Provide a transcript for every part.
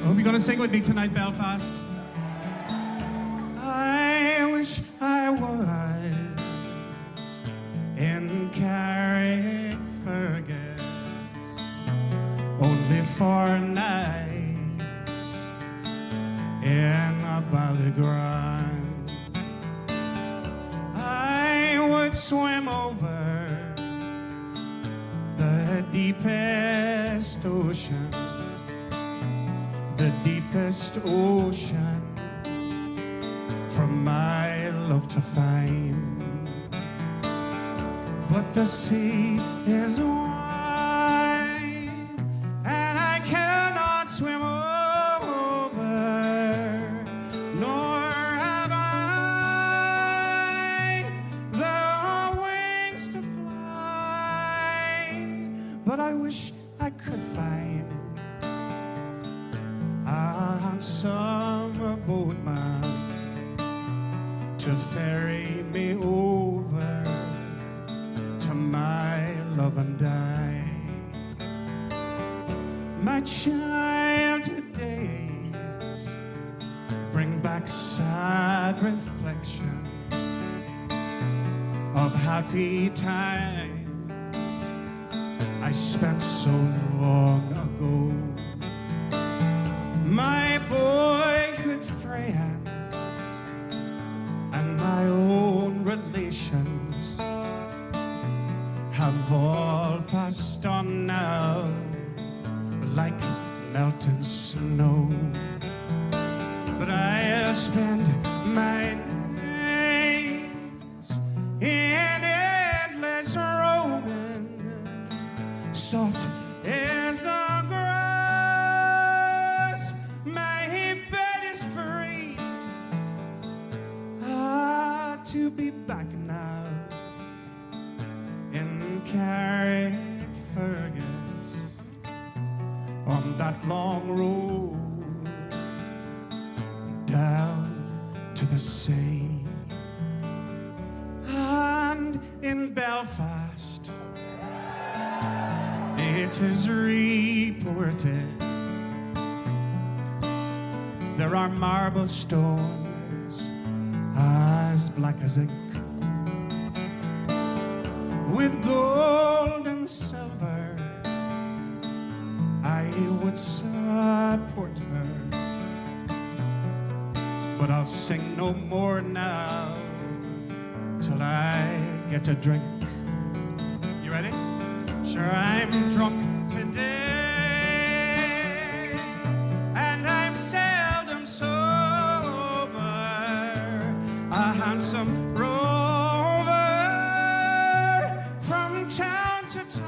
Hope you're gonna sing with me tonight, Belfast. I wish I was in Carrickfergus only 4 nights in a ballyground. I would swim over the deepest ocean, the deepest ocean for my love to find. But the sea is wide and I cannot swim over, nor have I the wings to fly. But I wish I could find a handsome boatman to ferry me over to my love and I. My childhood days bring back sad reflection of happy times I spent so long ago. My boyhood friends and my own relations have all passed on now like melting snow. But I'll spend my days in endless roaming, soft as the grass. My bed is free. To be back now in Carrickfergus on that long road down to the sea. And in Belfast it is reported there are marble stones as black as ink, with gold and silver I would support her. But I'll sing no more now till I get a drink. You ready? Sure, I'm drunk today and I'm seldom sober, a handsome rover from town to town.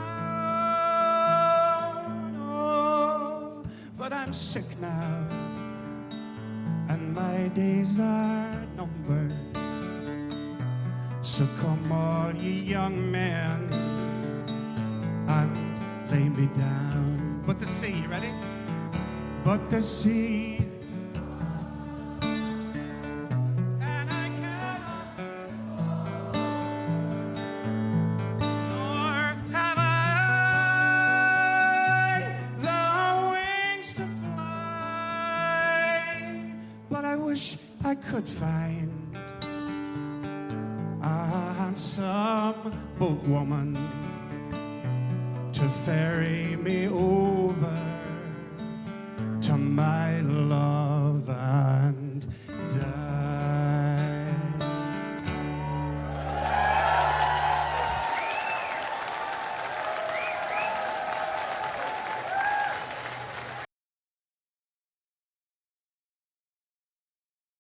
Oh, but I'm sick now and my days are numbered. So come all ye young men and lay me down. But the sea, you ready? But the sea, I could find a handsome boatwoman to ferry me